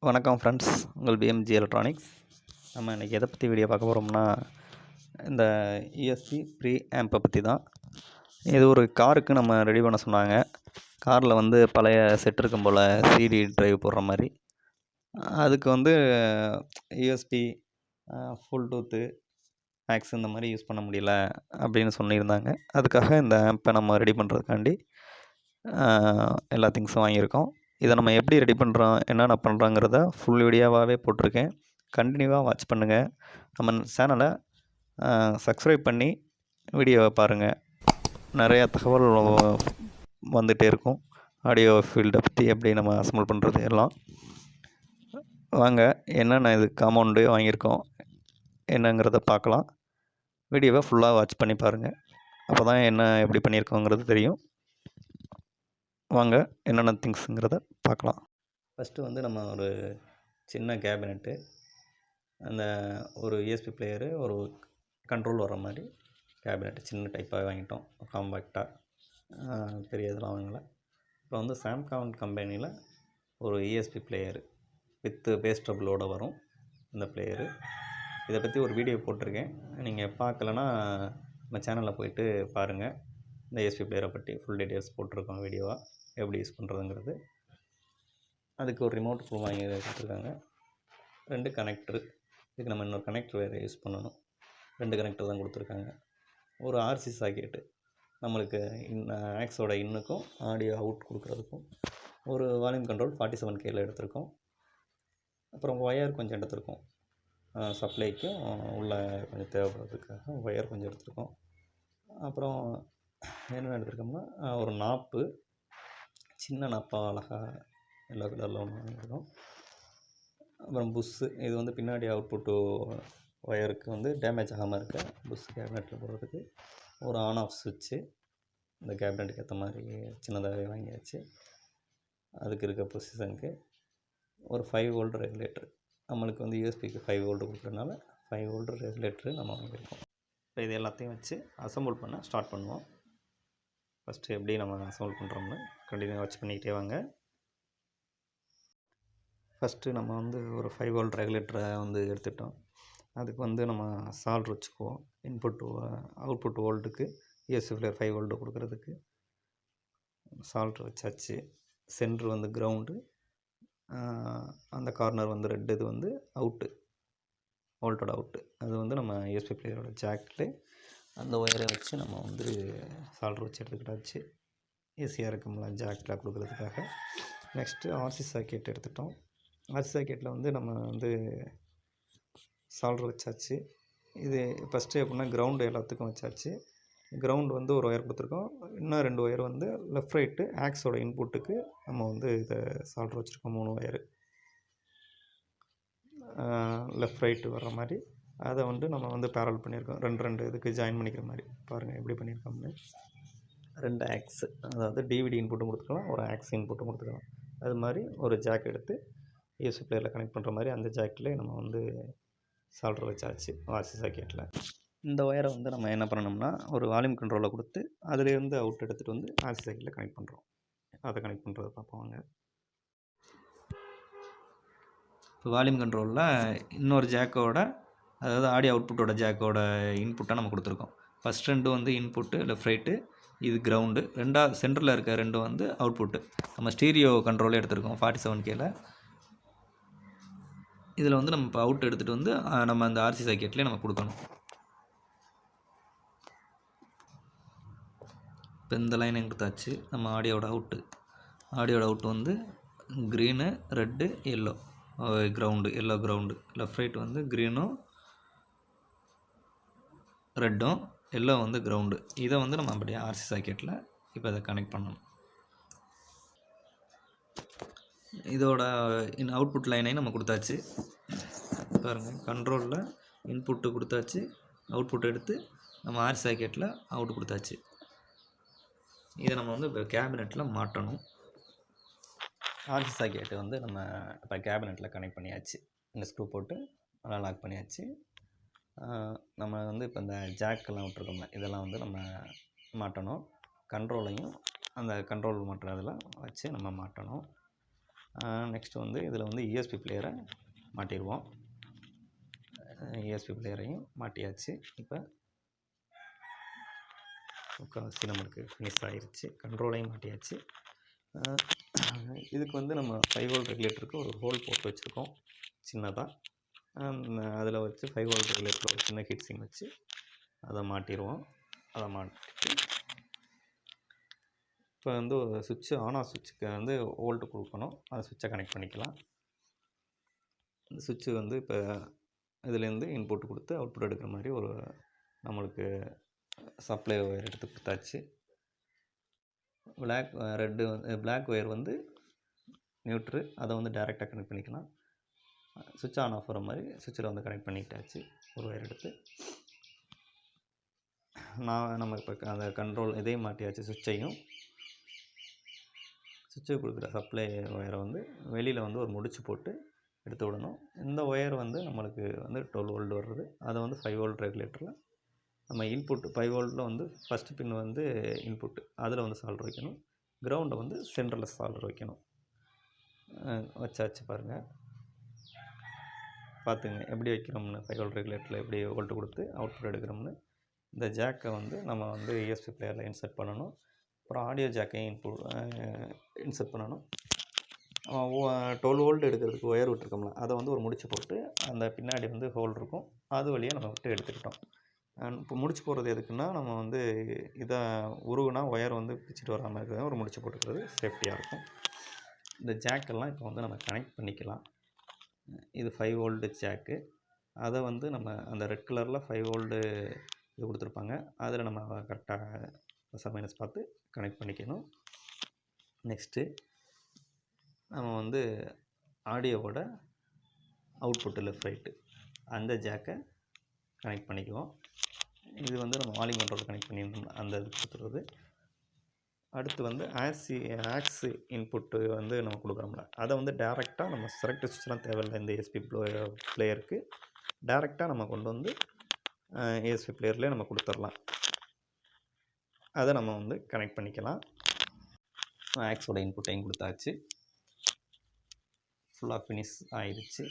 வணக்கம் ஃப்ரெண்ட்ஸ், உங்கள் PMG electronics. நம்ம இன்றைக்கி எதை பற்றி வீடியோ பார்க்க போகிறோம்னா, இந்த இஎஸ்பி ப்ரீ ஆம்பை பற்றி தான். இது ஒரு காருக்கு நம்ம ரெடி பண்ண சொன்னாங்க. காரில் வந்து பழைய செட் இருக்கும் போல் சிடி டிரைவ் போடுற மாதிரி. அதுக்கு வந்து யூஎஸ்பி ஃபுல் டூத்து மேக்ஸ் இந்த மாதிரி யூஸ் பண்ண முடியல அப்படின்னு சொல்லியிருந்தாங்க. அதுக்காக இந்த ஆம்பை நம்ம ரெடி பண்ணுறதுக்காண்டி எல்லா திங்ஸும் வாங்கியிருக்கோம். இதை நம்ம எப்படி ரெடி பண்ணுறோம், என்னென்ன பண்ணுறோங்கிறத ஃபுல் வீடியோவாகவே போட்டிருக்கேன். கண்டினியூவாக வாட்ச் பண்ணுங்கள். நம்ம சேனலை சப்ஸ்கிரைப் பண்ணி வீடியோவை பாருங்கள். நிறையா தகவல் வந்துகிட்டே இருக்கும். ஆடியோ ஃபீல்டை பற்றி எப்படி நம்ம அசம்பிள் பண்ணுறது எல்லாம். வாங்க, என்னென்ன இது காம்பவுண்டு வாங்கியிருக்கோம் என்னங்கிறத பார்க்கலாம். வீடியோவை ஃபுல்லாக வாட்ச் பண்ணி பாருங்கள். அப்போ தான் என்ன எப்படி பண்ணியிருக்கோங்கிறது தெரியும். வாங்க, என்னென்ன திங்ஸுங்கிறத பார்க்கலாம். ஃபஸ்ட்டு வந்து நம்ம ஒரு சின்ன கேபினெட்டு, அந்த ஒரு யூஎஸ்பி பிளேயரு, ஒரு கண்ட்ரோல் வர மாதிரி கேபினெட்டு சின்ன டைப்பாக வாங்கிட்டோம். காம்பேக்டாக, பெரிய இதெல்லாம் வாங்கலை. இப்போ வந்து சாம்கான் கம்பெனியில் ஒரு யூஎஸ்பி பிளேயரு வித்து பேஸ் ட்ரபிளோடு வரும் இந்த பிளேயரு. இதை பற்றி ஒரு வீடியோ போட்டிருக்கேன். நீங்கள் பார்க்கலன்னா நம்ம சேனலில் போய்ட்டு பாருங்கள். இந்த யூஎஸ்பி பிளேயரை பற்றி ஃபுல் டீட்டெயில்ஸ் போட்டிருக்கோம் வீடியோவாக, எப்படி யூஸ் பண்ணுறதுங்கிறது. அதுக்கு ஒரு ரிமோட் ஃபுல் வாங்கி கொடுத்துருக்காங்க. 2 கனெக்டரு. இதுக்கு நம்ம இன்னொரு கனெக்டர் வேறு யூஸ் பண்ணணும். 2 கனெக்டர் தான் கொடுத்துருக்காங்க. ஒரு ஆர்சி சாக்கெட்டு, நம்மளுக்கு ஆக்ஸோட இன்னுக்கும் ஆடியோ அவுட் கொடுக்குறதுக்கும். ஒரு வால்யூம் கண்ட்ரோல் 47Kல எடுத்திருக்கோம். அப்புறம் ஒயர் கொஞ்சம் எடுத்திருக்கோம். சப்ளைக்கும் உள்ள கொஞ்சம் தேவைப்படுறதுக்காக ஒயர் கொஞ்சம் எடுத்திருக்கோம். அப்புறம் என்னென்ன எடுத்திருக்கோம்னா, ஒரு நாப்பு, சின்ன நாப்பாக அழகாக எல்லோ கலரில் ஒன்று வாங்கியிருக்கோம். அப்புறம் புஷ்ஷு, இது வந்து பின்னாடி அவுட்புட்டு ஒயருக்கு வந்து டேமேஜ் ஆகாமல் இருக்க புஷ் கேபினெட்டில் போடுறதுக்கு. ஒரு ஆன் ஆஃப் சுவிட்சு, இந்த கேபினெட்டுக்கு ஏற்ற மாதிரி சின்னதாகவே வாங்கியாச்சு. அதுக்கு இருக்க பொசிஷனுக்கு ஒரு 5 வோல்ட் ரெகுலேட்டர். நம்மளுக்கு வந்து யூஎஸ்பிக்கு 5 வோல்ட் கொடுக்குறதுனால 5 வோல்ட் ரெகுலேட்டரு நம்ம வாங்கியிருக்கோம். இப்போ இது எல்லாத்தையும் வச்சு அசம்பிள் பண்ண ஸ்டார்ட் பண்ணுவோம். ஃபஸ்ட்டு எப்படி நம்ம அசம்பிள் பண்ணுறோம்னு கண்டினியூ வாட்ச் பண்ணிக்கிட்டே வாங்க. ஃபஸ்ட்டு நம்ம வந்து ஒரு 5 வோல்ட் ரெகுலேட்டரை வந்து எடுத்துட்டோம். அதுக்கு வந்து நம்ம சால்ட்ரு வச்சுக்குவோம். அவுட்புட் வோல்ட்டுக்கு யூஎஸ்பியில் 5 வோல்ட்டு கொடுக்குறதுக்கு சால்ட்ரு வச்சாச்சு. சென்ட்ரு வந்து கிரவுண்டு, அந்த கார்னர் வந்து ரெட், இது வந்து அவுட்டு, வோல்ட்டோட அவுட்டு. அது வந்து நம்ம யூஎஸ்பி பிளேயரோட ஜாக்கில் அந்த ஒயரை வச்சு நம்ம வந்து சால்ட்ரு வச்சு எடுத்துக்கிட்டாச்சு. ஈஸியாக இருக்கும்ல ஜாக்கில் கொடுக்குறதுக்காக. நெக்ஸ்ட்டு ஆர்சி சாக்கெட் எடுத்துட்டோம். ஆர்சி சாக்கெட்டில் வந்து நம்ம வந்து சால்ட்ரு வச்சாச்சு. இது ஃபஸ்ட்டு எப்படின்னா கிரவுண்டு எல்லாத்துக்கும் வச்சாச்சு. கிரவுண்டு வந்து ஒரு ஒயர் கொடுத்துருக்கோம். இன்னும் 2 ஒயர் வந்து லெஃப்ட் ரைட்டு ஆக்ஸோட இன்புட்டுக்கு நம்ம வந்து இதை சால்ட்ரு வச்சுருக்கோம். 3 ஒயரு லெஃப்ட் ரைட்டு வர்ற மாதிரி. அதை வந்து நம்ம வந்து பேரல் பண்ணியிருக்கோம். 2 இதுக்கு ஜாயின் பண்ணிக்கிற மாதிரி. பாருங்கள் எப்படி பண்ணியிருக்கோம்னு. 2 ஆக்ஸு, அதாவது டிவிடி இன்புட்டும் கொடுத்துக்கலாம், ஒரு ஆக்ஸ் இன்புட்டும் கொடுத்துக்கலாம். அது மாதிரி ஒரு ஜாக் எடுத்து யூஎஸ்பி பிளேயரில் கனெக்ட் பண்ணுற மாதிரி அந்த ஜாக்கில் நம்ம வந்து சால்ட்ரு வச்சாச்சு ஆர்சி சாக்கெட்டில். இந்த ஒயரை வந்து நம்ம என்ன பண்ணணும்னா, ஒரு வால்யூம் கண்ட்ரோலில் கொடுத்து அதிலேருந்து அவுட் எடுத்துகிட்டு வந்து ஆர்சி சாக்கெட்டில் கனெக்ட் பண்ணுறோம். அதை கனெக்ட் பண்ணுறது பார்ப்போங்க. இப்போ வால்யூம் கண்ட்ரோலில் இன்னொரு ஜாக்கோட, அதாவது ஆடியோ அவுட்புட்டோட ஜாக்கோட இன்புட்டை நம்ம கொடுத்துருக்கோம். ஃபஸ்ட் 2 வந்து இன்புட்டு லெஃப்ட் ரைட்டு, இது கிரவுண்டு. 2வது சென்டரில் இருக்க 2 வந்து அவுட்புட்டு. நம்ம ஸ்டீரியோ கண்ட்ரோலே எடுத்திருக்கோம் 47Kல. இதில் வந்து நம்ம இப்போ அவுட் எடுத்துகிட்டு வந்து நம்ம அந்த ஆர்சி சாக்கெட்லேயே நம்ம கொடுக்கணும். இப்போ இந்த லைனை கொடுத்தாச்சு. நம்ம ஆடியோட அவுட்டு வந்து green, red, yellow ground, yellow ground. Left right வந்து க்ரீனும் ரெட்டும், எல்லோ வந்து கிரவுண்டு. இதை வந்து நம்ம அப்படியே ஆர்சி சாக்கெட்டில் இப்போ இதை கனெக்ட் பண்ணணும். இதோட அவுட்புட் லைனை நம்ம கொடுத்தாச்சு. பாருங்கள், கண்ட்ரோலில் இன்புட்டு கொடுத்தாச்சு, அவுட்புட் எடுத்து நம்ம ஆர்சி சாக்கெட்டில் அவுட் கொடுத்தாச்சு. இதை நம்ம வந்து இப்போ கேபினெட்டில் மாட்டணும். ஆர்சி சாக்கெட்டு வந்து நம்ம இப்போ கேபினெட்டில் கனெக்ட் பண்ணியாச்சு. இந்த ஸ்க்ரூ போட்டு நல்லா லாக் பண்ணியாச்சு. நம்ம வந்து இப்போ இந்த ஜாக்கெல்லாம் விட்ருக்கோம்ல, இதெல்லாம் வந்து நம்ம மாட்டணும். கண்ட்ரோலையும் அந்த கண்ட்ரோல் மாட்டுறதெல்லாம் வச்சு நம்ம மாட்டணும். நெக்ஸ்ட் வந்து இதில் வந்து யூஎஸ்பி பிளேயரை மாட்டிடுவோம். யூஎஸ்பி பிளேயரையும் மாட்டியாச்சு. இப்போ முக்கால்வாசி நம்மளுக்கு ஃபினிஷ் ஆகிருச்சு. கண்ட்ரோலையும் மாட்டியாச்சு. இதுக்கு வந்து நம்ம 5 வோல்ட் ரெகுலேட்டருக்கு ஒரு ஹோல் போட்டு வச்சுருக்கோம் சின்னதாக. அதில் வச்சு 5 வோல்ட் ரெகுலேட்டர் ஒரு சின்ன ஹீட்ஸிங் வச்சு அதை மாட்டிடுவோம். அதை மாட்டிட்டு இப்போ வந்து சுவிட்ச் ஆன் ஆஃப் சுவிட்சுக்கு வந்து வோல்ட்டு கொடுக்கணும். அதை சுவிட்சை கனெக்ட் பண்ணிக்கலாம். இந்த சுவிட்சு வந்து இப்போ இதுலேருந்து இன்புட் கொடுத்து அவுட்புட் எடுக்கிற மாதிரி ஒரு நம்மளுக்கு சப்ளை ஒயர் எடுத்து கொடுத்தாச்சு. பிளாக் ஒயர் வந்து நியூட்ரு, அதை வந்து டைரெக்டாக கனெக்ட் பண்ணிக்கலாம். சுவிட்ச் ஆன் ஆஃப் வர மாதிரி சுவிட்சில் வந்து கனெக்ட் பண்ணிட்டாச்சு ஒரு ஒயர் எடுத்து. நம்ம இப்போ அந்த கண்ட்ரோல் இதையும் மாட்டியாச்சு. சுவிட்சுக்கு கொடுக்குற சப்ளை ஒயரை வந்து வெளியில் வந்து ஒரு முடிச்சு போட்டு எடுத்து விடணும். இந்த ஒயர் வந்து நம்மளுக்கு வந்து 12 வோல்ட் வருது. அதை வந்து 5 வோல்ட் ரெகுலேட்டரில் நம்ம இன்புட் 5 வோல்ட்டில் வந்து ஃபஸ்ட்டு பின் வந்து இன்புட்டு அதில் வந்து சால்டர் வைக்கணும். கிரவுண்டை வந்து சென்டரில் சால்டர் வைக்கணும். வச்சாச்சு பாருங்கள். பார்த்துங்க எப்படி வைக்கிறோம்னு. 5 வோல்ட் ரெகுலேட்டரில் எப்படி வோல்ட்டு கொடுத்து அவுட்புட் எடுக்கிறோம்னு. இந்த ஜாக்கை வந்து நம்ம வந்து யூஎஸ்பி பிளேயரில் இன்சர்ட் பண்ணணும். அப்புறம் ஆடியோ ஜாக்கையும் இன்சர்ட் பண்ணணும். 12 வோல்ட் எடுக்கிறதுக்கு ஒயர் விட்டுருக்கோம்ல, அதை வந்து ஒரு முடிச்சு போட்டு அந்த பின்னாடி வந்து ஹோல் இருக்கும், அது வழியாக நம்ம விட்டு எடுத்துக்கிட்டோம். இப்போ முடிச்சு போடுறது எதுக்குன்னா, நம்ம வந்து இதை உருகுனா ஒயர் வந்து பிச்சுட்டு வராமல் இருக்கிறது ஒரு முடிச்சு போட்டுக்கிறது சேஃப்டியாக இருக்கும். இந்த ஜாக்கெல்லாம் இப்போ வந்து நம்ம கனெக்ட் பண்ணிக்கலாம். இது 5 வோல்ட் ஜாக்கு. அதை வந்து நம்ம அந்த ரெட் கலரில் 5 வோல்டு இது கொடுத்துருப்பாங்க, அதில் நம்ம கரெக்டாக ப்ளஸ் மைனஸ் பார்த்து கனெக்ட் பண்ணிக்கணும். நெக்ஸ்ட்டு நம்ம வந்து ஆடியோவோட அவுட்புட்டு லெஃப்ட் ரைட்டு அந்த ஜாக்கை கனெக்ட் பண்ணிக்குவோம். இது வந்து நம்ம வால்யூம் கண்ட்ரோல் கனெக்ட் பண்ணி அந்த இது கொடுத்துருது. அடுத்து வந்து ஆக்ஸு இன்புட்டு வந்து நம்ம கொடுக்குறோம்ல, அதை வந்து டேரெக்டாக நம்ம செலக்ட் சுவிட்ச்லாம் தேவையில்லை. இந்த யூஎஸ்பி பிளேயருக்கு டேரெக்டாக நம்ம கொண்டு வந்து யூஎஸ்பி பிளேயர்லேயே நம்ம கொடுத்துடலாம். அதை நம்ம வந்து கனெக்ட் பண்ணிக்கலாம். ஆக்ஸோட இன்புட்டையும் கொடுத்தாச்சு. ஃபுல்லாக ஃபினிஷ் ஆயிடுச்சு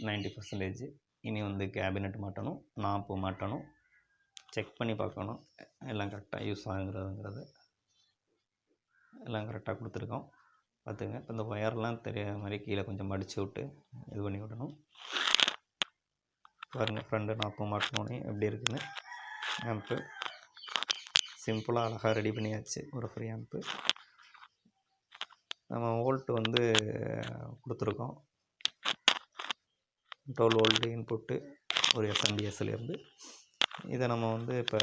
90%. இனி வந்து கேபினெட் மாட்டணும், நாப்பு மாட்டணும், செக் பண்ணி பார்க்கணும் எல்லாம் கரெக்டாக யூஸ் ஆகுங்கிறதுங்கிறது. எல்லாம் கரெக்டாக கொடுத்துருக்கோம். பார்த்துங்க. இப்போ இந்த ஒயர்லாம் தெரியாத மாதிரி கீழே கொஞ்சம் மடித்து விட்டு இது பண்ணி விடணும். பாருங்கள், ஃப்ரெண்டு நாப்பு மாட்டணுன்னே எப்படி இருக்குன்னு. ஆம்ப்பு சிம்பிளாக அழகாக ரெடி பண்ணியாச்சு. ஒரு ஃப்ரீ ஆம்ப்பு. நம்ம வோல்ட்டு வந்து கொடுத்துருக்கோம். 12 வோல்ட்டு இன்புட்டு ஒரு எஸ்எம்பிஎஸ்லேருந்து. இதை நம்ம வந்து இப்போ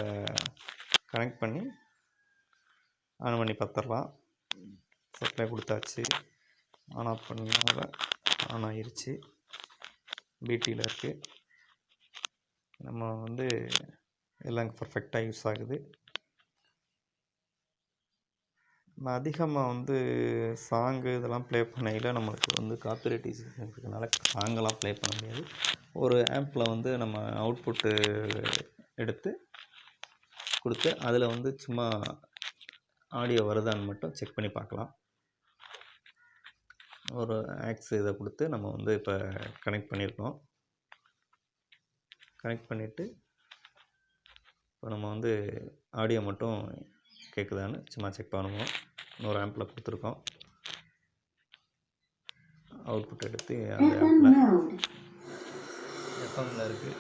கனெக்ட் பண்ணி ஆன் பண்ணி பார்த்துடலாம். சப்ளை கொடுத்தாச்சு. ஆன் ஆஃப் பண்ணால் ஆன் ஆகிருச்சு. பிடியில் இருக்குது. நம்ம வந்து எல்லாம் பர்ஃபெக்டாக யூஸ் ஆகுது. நம்ம அதிகமாக வந்து சாங்கு இதெல்லாம் ப்ளே பண்ணையில் நம்மளுக்கு வந்து காப்பிரைட் இஷ்யூஸ் இருக்கிறதுனால சாங்கெல்லாம் ப்ளே பண்ண முடியாது. ஒரு ஆப்பில் வந்து நம்ம அவுட்புட்டு எடுத்து கொடுத்து அதில் வந்து சும்மா ஆடியோ வருதான்னு மட்டும் செக் பண்ணி பார்க்கலாம். ஒரு ஆக்ஸ் இதை கொடுத்து நம்ம வந்து இப்போ கனெக்ட் பண்ணியிருக்கோம். கனெக்ட் பண்ணிவிட்டு இப்போ நம்ம வந்து ஆடியோ மட்டும் கேட்குதான்னு சும்மா செக் பண்ணுவோம். இன்னொரு ஆம்பில் கொடுத்துருக்கோம். அவுட்புட் எடுத்து அந்த ஆம்பில் எஃப்எம்மில் இருக்குது.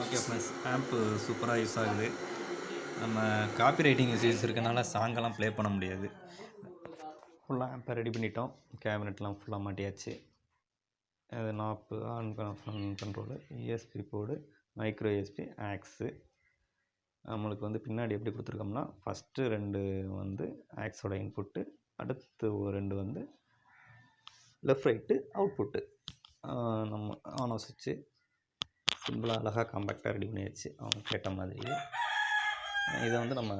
ஓகே ஃப்ரெண்ட்ஸ், ஆம்ப்பு சூப்பராக யூஸ் ஆகுது. நம்ம காப்பி ரைட்டிங் இஷ்யூஸ் இருக்கனால சாங்கெல்லாம் ப்ளே பண்ண முடியாது. ஃபுல்லாக ஆம்பை ரெடி பண்ணிட்டோம். கேபினெட்லாம் ஃபுல்லாக மாட்டியாச்சு. அது nap, on control, USB board, micro USB, aux. நம்மளுக்கு வந்து பின்னாடி எப்படி கொடுத்துருக்கோம்னா, ஃபஸ்ட்டு 2 வந்து ஆக்ஸோட இன்புட்டு, அடுத்து 2 வந்து லெஃப்ட் ரைட்டு அவுட்புட்டு. நம்ம ஆன் ஆஃப் சுவிட்சு சிம்பிளாக அழகாக காம்பேக்டாக ரெடி பண்ணியாச்சு அவங்க கேட்ட மாதிரியே. இதை வந்து நம்ம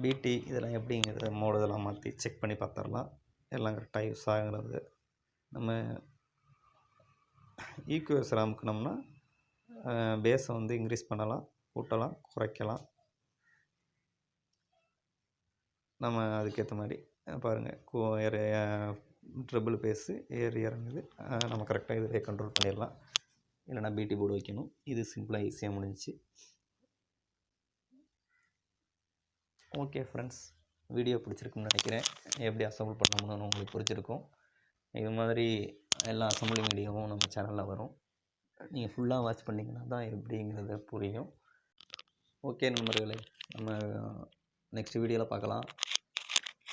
பிடி இதெல்லாம் எப்படிங்கிறத மோடு இதெல்லாம் மாற்றி செக் பண்ணி பார்த்துடலாம். எல்லாம் கரெக்டாக யூஸ் ஆகுறது. நம்ம ஈக்குவஸ் அமுக்குனோம்னா பேஸை வந்து இன்க்ரீஸ் பண்ணலாம், கூட்டலாம், குறைக்கலாம். நம்ம அதுக்கேற்ற மாதிரி பாருங்கள் ட்ரிபிள் பேஸு ஏறி இறங்குது. நம்ம கரெக்டாக இதிலே கண்ட்ரோல் பண்ணிடலாம். இல்லைனா பிடி போர்டு வைக்கணும். இது சிம்பிளாக ஈஸியாக முடிஞ்சிச்சு. ஓகே ஃப்ரெண்ட்ஸ், வீடியோ பிடிச்சிருக்குன்னு நினைக்கிறேன். எப்படி அசம்பிள் பண்ணணும்னு உங்களுக்கு பிடிச்சிருக்கும். இது மாதிரி எல்லா அசம்பிளிங் வீடியோவும் நம்ம சேனலில் வரும். நீங்கள் ஃபுல்லாக வாட்ச் பண்ணிங்கன்னா தான் எப்படிங்கிறத புரியும். ஓகே நண்பர்களே, நம்ம நெக்ஸ்ட் வீடியோவில் பார்க்கலாம்.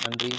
நன்றி.